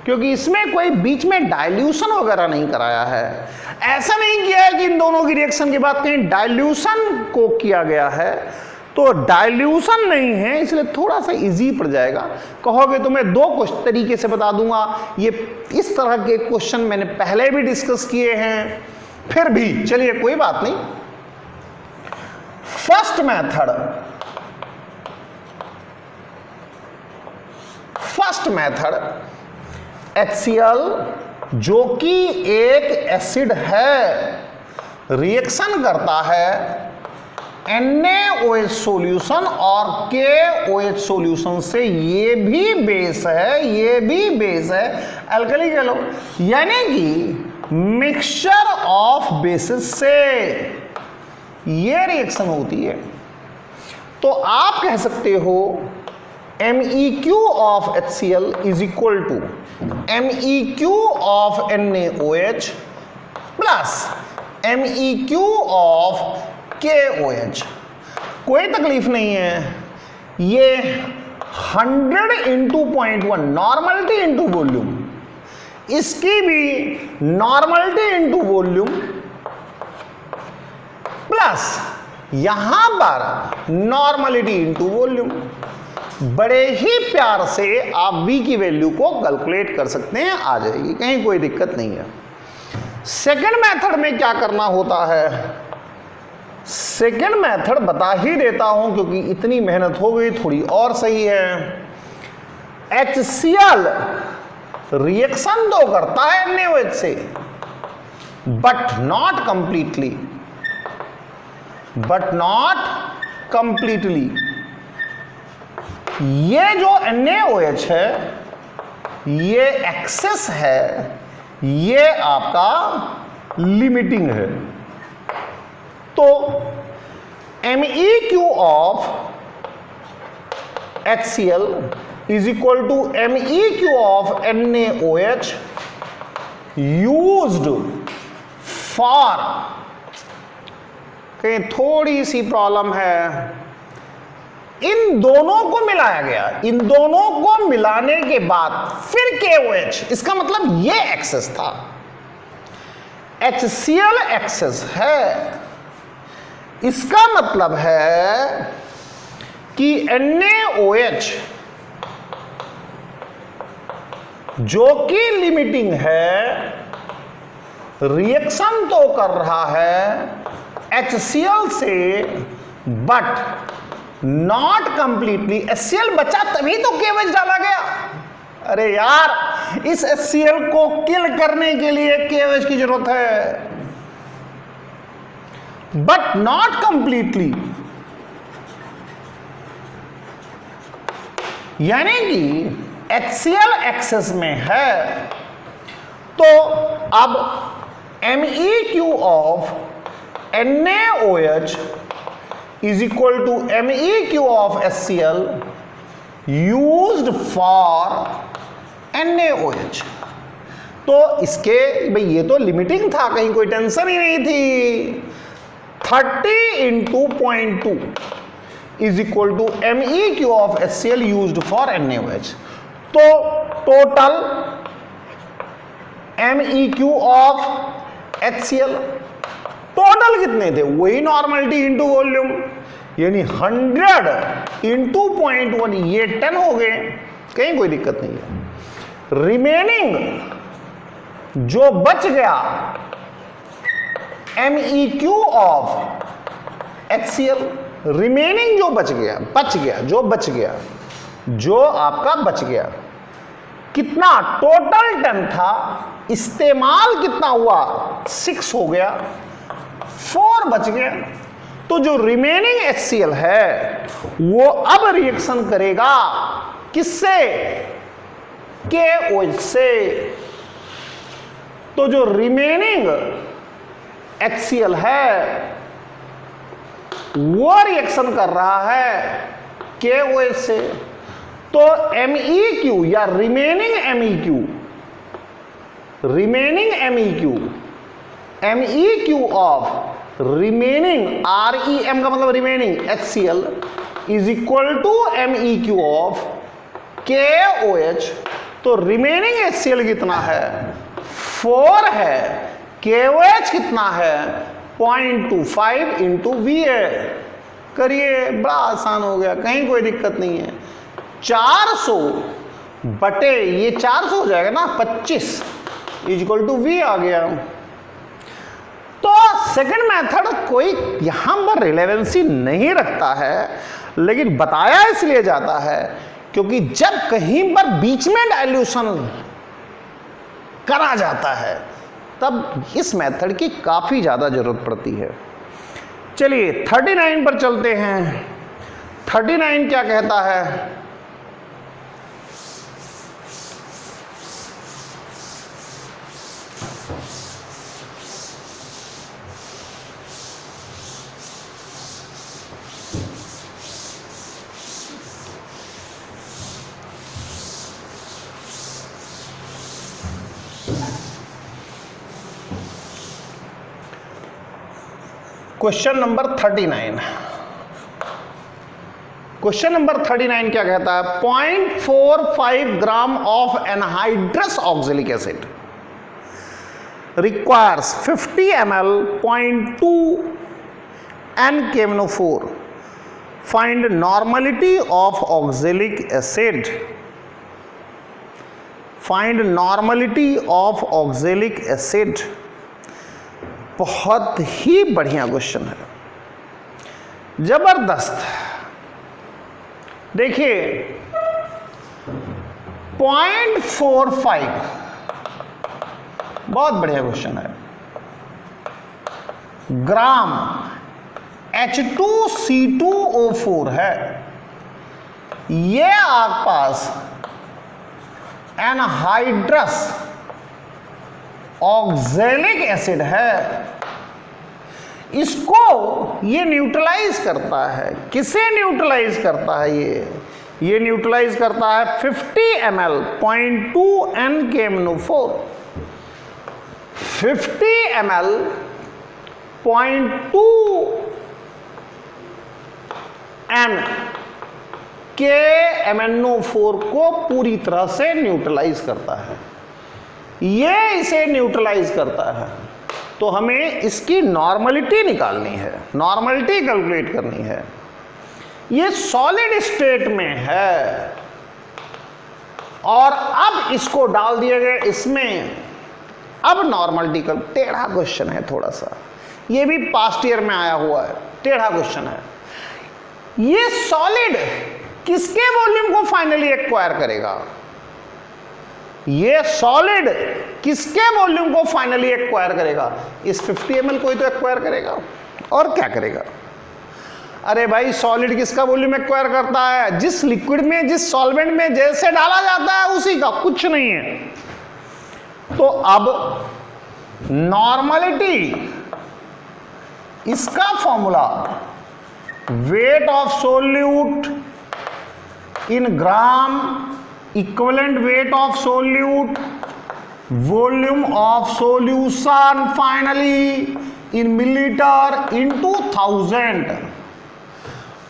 क्योंकि इसमें कोई बीच में डाइल्यूशन वगैरह नहीं कराया है। ऐसा नहीं किया है कि इन दोनों की रिएक्शन के बाद कहीं डाइल्यूशन को किया गया है, तो डाइल्यूशन नहीं है, इसलिए थोड़ा सा इजी पड़ जाएगा। कहोगे तो मैं 2 तरीके से बता दूंगा। ये इस तरह के क्वेश्चन मैंने पहले भी डिस्कस किए हैं, फिर भी चलिए कोई बात नहीं। फर्स्ट मेथड HCl जो कि एक एसिड है, रिएक्शन करता है NaOH सॉल्यूशन और KOH सॉल्यूशन से। ये भी बेस है, ये भी बेस है, अल्कली कह लो। यानी कि मिक्सचर ऑफ बेसिस से ये रिएक्शन होती है। तो आप कह सकते हो MEQ of HCl is equal to MEQ of NaOH plus MEQ of KOH। कोई तकलीफ नहीं है, ये 100 इंटू 0.1 नॉर्मलिटी इंटू वॉल्यूम, इसकी भी नॉर्मलिटी इंटू वॉल्यूम प्लस यहां पर नॉर्मलिटी इंटू वॉल्यूम। बड़े ही प्यार से आप V की वैल्यू को कैलकुलेट कर सकते हैं, आ जाएगी, कहीं कोई दिक्कत नहीं है। सेकंड मेथड में क्या करना होता है, सेकंड मेथड बता ही देता हूं क्योंकि इतनी मेहनत हो गई, थोड़ी और सही है। HCl रिएक्शन तो करता है NaOH से, बट नॉट कंप्लीटली, ये जो NaOH है ये एक्सेस है, ये आपका लिमिटिंग है। तो MEQ of HCl is equal to MEQ of NaOH used for, कहीं थोड़ी सी प्रॉब्लम है, इन दोनों को मिलाया गया, इन दोनों को मिलाने के बाद फिर KOH, इसका मतलब ये एक्सेस था। HCl एक्सेस है, इसका मतलब है कि NaOH जो कि लिमिटिंग है, रिएक्शन तो कर रहा है HCl से, बट नॉट कंप्लीटली। HCl बचा तभी तो KOH डाला गया। अरे यार, इस HCl को किल करने के लिए KOH की जरूरत है, बट नॉट कंप्लीटली। यानी कि HCl एक्सेस में है, तो अब MEQ of NaOH is equal to MEQ of HCl used for NaOH। तो इसके भाई ये तो लिमिटिंग था, कहीं कोई टेंशन ही नहीं थी। 30 into 0.2 is equal to MEQ of HCl used for NaOH। तो total MEQ of HCl total कितने थे, वही नॉर्मलिटी इंटू वॉल्यूम, यानी 100 इंटू 0.1, ये 10 हो गए, कहीं कोई दिक्कत नहीं है। रिमेनिंग जो बच गया MEQ ऑफ HCl, रिमेनिंग जो बच गया, जो आपका बच गया, कितना टोटल 10 था, इस्तेमाल कितना हुआ 6 हो गया, 4 बच गया। तो जो रिमेनिंग HCl है वो अब रिएक्शन करेगा किससे, KOH से। तो जो रिमेनिंग HCl है वो रिएक्शन कर रहा है KOH से। तो MEQ या remaining MEQ of remaining, REM का मतलब remaining HCl is equal to MEQ of KOH। तो रिमेनिंग HCl कितना है, 4 है, KOH कितना है, 0.25 इंटू V है। करिए, बड़ा आसान हो गया, कहीं कोई दिक्कत नहीं है। 400 बटे ये 400 हो जाएगा ना, 25 इज इक्वल टू V आ गया। तो सेकंड मेथड कोई यहां पर रिलेवेंसी नहीं रखता है, लेकिन बताया इसलिए जाता है क्योंकि जब कहीं पर बीच में डाइल्यूशन करा जाता है तब इस मेथड की काफी ज्यादा जरूरत पड़ती है। चलिए 39 पर चलते हैं। 39 क्या कहता है, क्वेश्चन नंबर 39। क्वेश्चन नंबर 39 क्या कहता है? 0.45 gram of anhydrous oxalic acid requires 50 ml 0.2 NKMnO4. Find normality of oxalic acid. Find normality of oxalic acid. बहुत ही बढ़िया क्वेश्चन है, जबरदस्त। देखिए 0.45 बहुत बढ़िया क्वेश्चन है। ग्राम H2C2O4 है, ये आपके पास एनहाइड्रस ऑक्जेलिक एसिड है, इसको ये न्यूट्रलाइज करता है। किसे न्यूट्रलाइज करता है? ये न्यूट्रलाइज करता है 50 ml 0.2 NKMnO4। 50 ml 0.2 NKMnO4 को पूरी तरह से न्यूट्रलाइज करता है। ये इसे न्यूट्रलाइज करता है, तो हमें इसकी नॉर्मलिटी निकालनी है, नॉर्मलिटी कैलकुलेट करनी है। ये सॉलिड स्टेट में है और अब इसको डाल दिया गया इसमें। अब नॉर्मलिटी का टेढ़ा क्वेश्चन है थोड़ा सा, ये भी पास्ट ईयर में आया हुआ है, टेढ़ा क्वेश्चन है। ये सॉलिड किसके वॉल्यूम को फाइनली एक्वायर करेगा? ये सॉलिड किसके वॉल्यूम को फाइनली एक्वायर करेगा? इस 50 ml को ही तो एक्वायर करेगा, और क्या करेगा? अरे भाई, सॉलिड किसका वॉल्यूम एक्वायर करता है? जिस लिक्विड में, जिस सॉल्वेंट में जैसे डाला जाता है उसी का, कुछ नहीं है। तो अब नॉर्मलिटी, इसका formula wait of solute in gram equivalent weight of solute volume of solution finally in millilitre into 1000।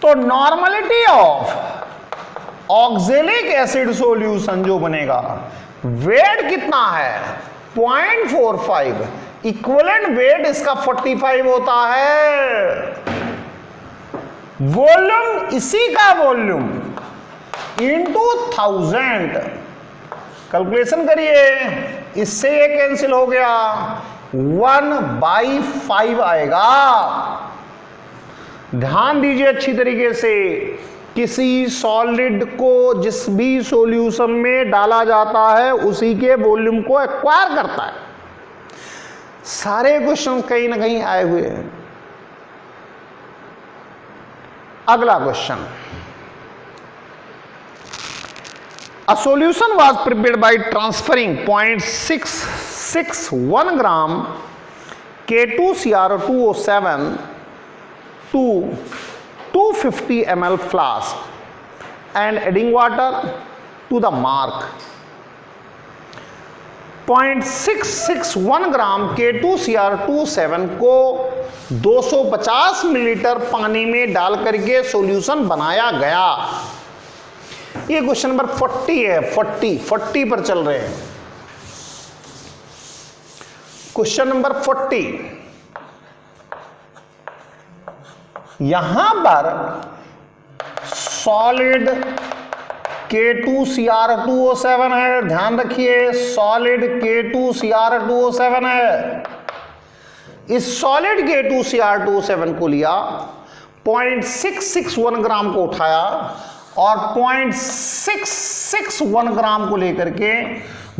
तो normality of oxalic acid solution जो बनेगा, वेट कितना है? 0.45। इक्विवेलेंट वेट इसका 45 होता है। वॉल्यूम इसी का वॉल्यूम इनटू 1000। कैलकुलेशन करिए, इससे ये कैंसिल हो गया, 1/5 आएगा। ध्यान दीजिए अच्छी तरीके से, किसी सॉलिड को जिस भी सॉल्यूशन में डाला जाता है उसी के वॉल्यूम को एक्वायर करता है। सारे क्वेश्चन कहीं ना कहीं आए हुए हैं। अगला question, a solution was prepared by transferring 0.661 gram K2CR2O7 to 250 ml flask and adding water to the mark. 0.661 gram K2CR2O7 को 250 मिलीलीटर पानी में डाल करके सॉल्यूशन बनाया गया। ये क्वेश्चन नंबर 40 है, 40 पर चल रहे हैं। क्वेश्चन नंबर 40, यहां पर सॉलिड K2CR2O7 है, ध्यान रखिए, सॉलिड K2CR2O7 है। इस सॉलिड K2CR2O7 को लिया, 0.661 ग्राम को उठाया और 0.661 ग्राम को लेकर के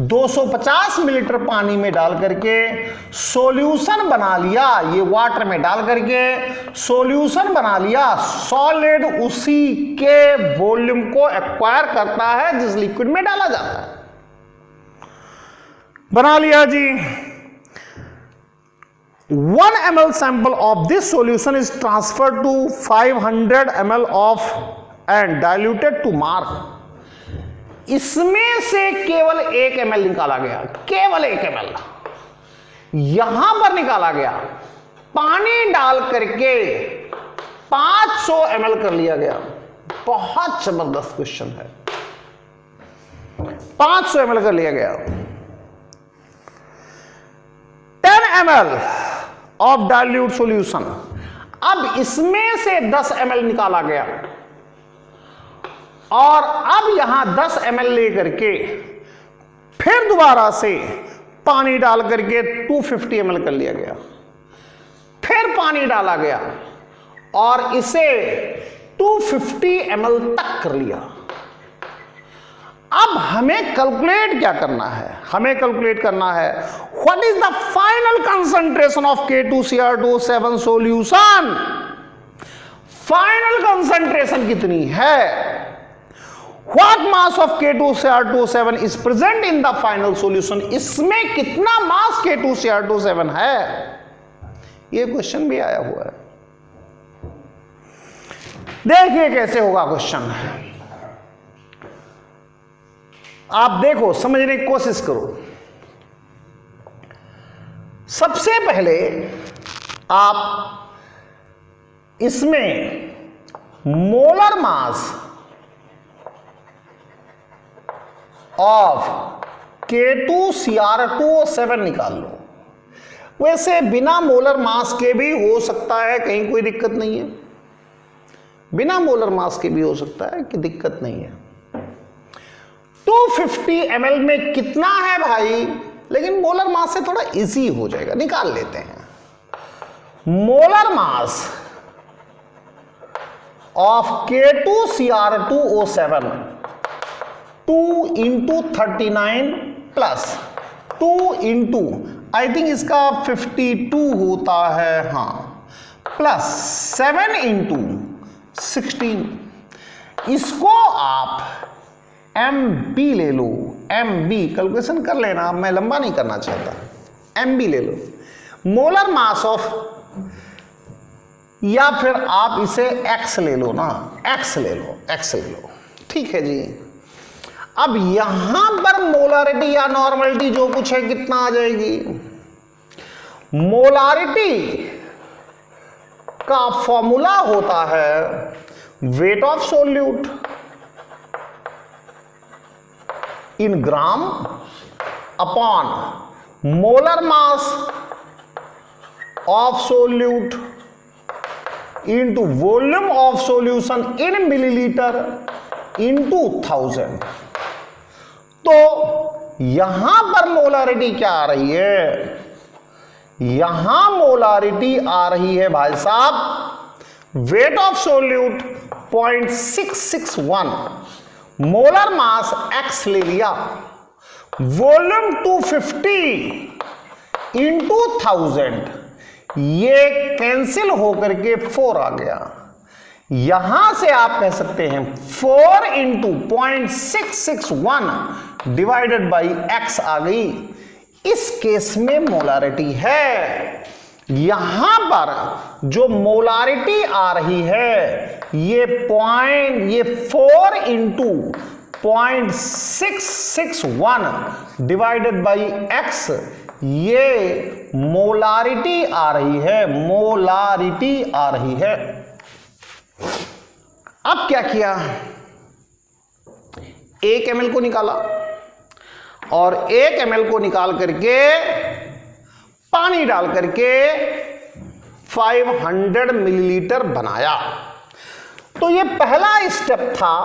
250 मिलीलीटर पानी में डाल करके सॉल्यूशन बना लिया। ये वाटर में डाल करके सॉल्यूशन बना लिया। सॉलिड उसी के वॉल्यूम को एक्वायर करता है जिस लिक्विड में डाला जाता है। बना लिया जी। 1 ml sample of this solution is transferred to 500 ml of and diluted to mark. इसमें से केवल 1 ml निकाला गया, केवल 1 ml यहां पर निकाला गया। पानी डाल करके 500 ml कर लिया गया। बहुत जबरदस्त क्वेश्चन है। 500 ml कर लिया गया। 10 ml ऑफ डाइल्यूट सॉल्यूशन। अब इसमें से 10 ml निकाला गया और अब यहां 10 ml लेकर के फिर दोबारा से पानी डाल करके 250 ml कर लिया गया। फिर पानी डाला गया और इसे 250 ml तक कर लिया। अब हमें कैलकुलेट क्या करना है? हमें कैलकुलेट करना है what is the final concentration of K2Cr2O7 solution. Final concentration कितनी है? What mass of K2Cr2O7 is present in the final solution. इसमें कितना मास K2Cr2O7 है? यह क्वेश्चन भी आया हुआ है। देखिए कैसे होगा क्वेश्चन। आप देखो, समझने की कोशिश करो। सबसे पहले आप इसमें मोलर मास ऑफ K2Cr2O7 निकाल लो। वैसे बिना मोलर मास के भी हो सकता है, कहीं कोई दिक्कत नहीं है। बिना मोलर मास के भी हो सकता है कि दिक्कत नहीं है। 250 ml में कितना है भाई? लेकिन मोलर मास से थोड़ा इजी हो जाएगा, निकाल लेते हैं। Molar mass of K2Cr2O7 2 × 39 plus 2 into I think इसका 52 होता है, हाँ, प्लस 7 × 16। इसको आप MB ले लो। MB कैलकुलेशन कर लेना, अब मैं लंबा नहीं करना चाहता। MB ले लो, मोलर मास ऑफ, या फिर आप इसे X ले लो ना, X ले लो, X ले लो, ठीक है जी। अब यहां पर मोलारिटी या नॉर्मलिटी जो कुछ है कितना आ जाएगी? मोलारिटी का फॉर्मूला होता है wait of solute in gram upon molar mass of solute into volume of solution in millilitre into 1000। तो यहां पर मोलारिटी क्या आ रही है? यहां मोलारिटी आ रही है भाई साहब, wait of solute 0.661, molar mass X ले लिया, वॉल्यूम 250 इंटू 1000, ये कैंसिल होकर के 4 आ गया। यहां से आप कह सकते हैं 4 इंटू 0.661 डिवाइडेड बाई X आ गई। इस केस में मोलारिटी है। यहां पर जो मोलारिटी आ रही है ये 4 इंटू 0.661 डिवाइडेड बाई X, ये मोलारिटी आ रही है, मोलारिटी आ रही है। अब क्या किया? 1 ml को निकाला और 1 ml को निकाल करके पानी डाल करके 500 मिलीलीटर बनाया। तो ये पहला स्टेप था।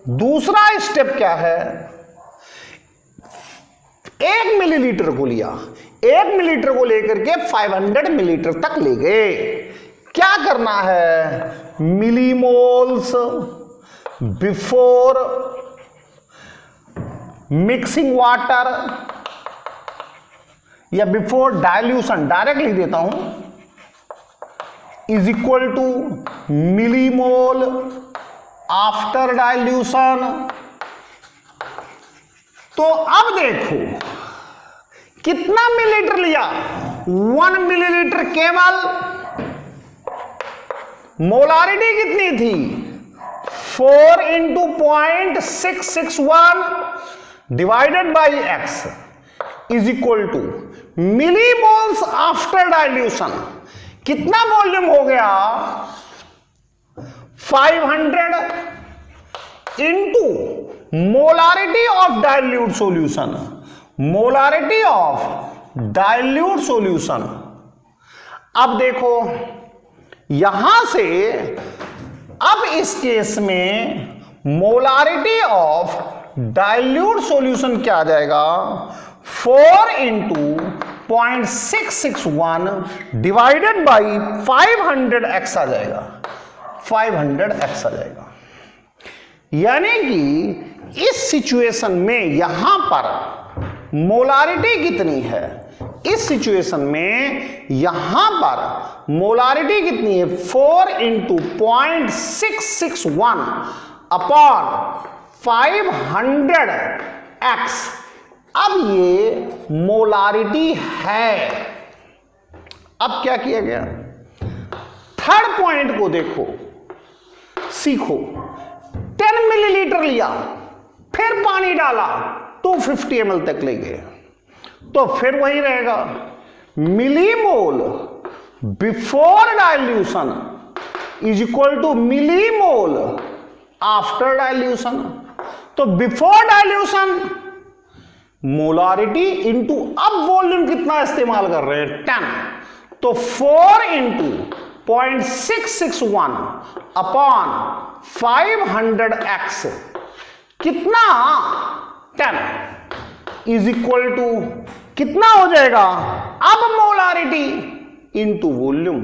दूसरा स्टेप क्या है? 1 मिलीलीटर को लिया, 1 मिलीलीटर को लेकर के 500 मिलीलीटर तक ले गए। क्या करना है? मिलीमोल्स बिफोर मिक्सिंग वाटर या बिफोर डाइल्यूशन, डायरेक्ट लिख देता हूं, is equal to millimole after dilution. तो अब देखो कितना मिलीलीटर लिया? 1 मिलीलीटर केवल। मोलारिटी कितनी थी? 4 into 0.661 divided by X is equal to millimoles after dilution. कितना वॉल्यूम हो गया? 500 into molarity of dilute solution, molarity of dilute solution. अब देखो यहां से, अब इस केस में मोलारिटी ऑफ डाइल्यूट सॉल्यूशन क्या आ जाएगा? 4 इंटू 0.661 डिवाइडेड बाई 500x आ जाएगा, 500x आ जाएगा। यानी कि इस सिचुएशन में यहां पर मोलारिटी कितनी है? इस सिचुएशन में यहां पर मोलारिटी कितनी है? 4 इंटू 0.661 अपॉन 500x। अब ये मोलारिटी है। अब क्या किया गया? थर्ड पॉइंट को देखो, सीखो। 10 मिलीलीटर लिया, फिर पानी डाला, 250 ml तक ले गए, तो फिर वही रहेगा millimole before dilution is equal to millimole after dilution. तो बिफोर डाइल्यूशन मोलारिटी इंटू, अब वॉल्यूम कितना इस्तेमाल कर रहे हैं? 10, तो 4 इंटू 0.661 अपॉन 500x कितना? 10 इज इक्वल टू कितना हो जाएगा? अब मोलारिटी इंटू वॉल्यूम।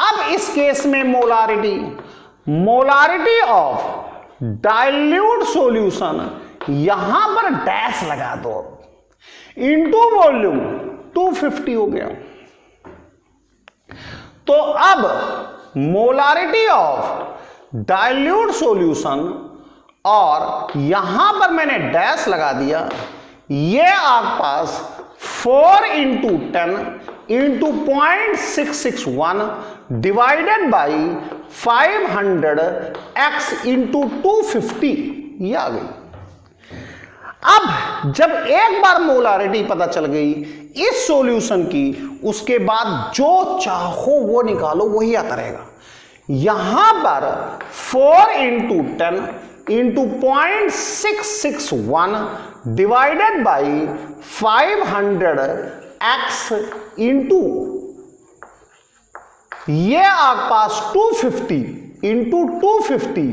अब इस केस में molarity, molarity of dilute solution, यहां पर डैश लगा दो, इंटू वॉल्यूम 250 हो गया। तो अब मोलारिटी ऑफ डाइल्यूट सॉल्यूशन, और यहां पर मैंने डैश लगा दिया, ये आपके पास 4 into 10 into 0.661 divided by 500x into 250, ये आ गई। अब जब एक बार मोलारिटी पता चल गई इस सॉल्यूशन की, उसके बाद जो चाहो वो निकालो, वही आता रहेगा। यहां पर 4 into 10 into 0.661 divided by 500x into, ये आपके पास 250 इंटू 250,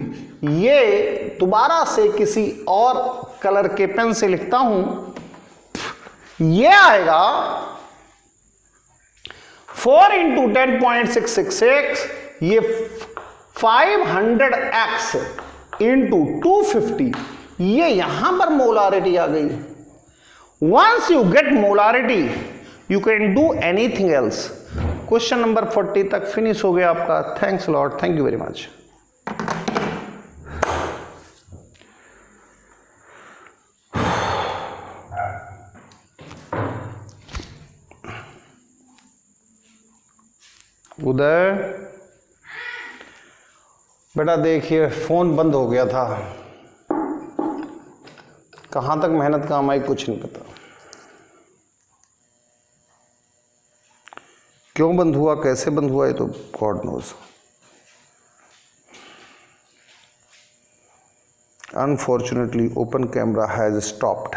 ये दोबारा से किसी और कलर के पेन से लिखता हूं, ये आएगा 4 इंटू 10.666, ये 500x इंटू 250, ये यहां पर मोलारिटी आ गई। Once you get molarity you can do anything else. Question number 40 तक फिनिश हो गया आपका। Thanks lot, thank you very much. Uday बेटा देखिए, फोन बंद हो गया था, कहां तक मेहनत काम आई कुछ नहीं पता। क्यों बंद हुआ, कैसे बंद हुआ, ये तो god knows. Unfortunately open camera has stopped.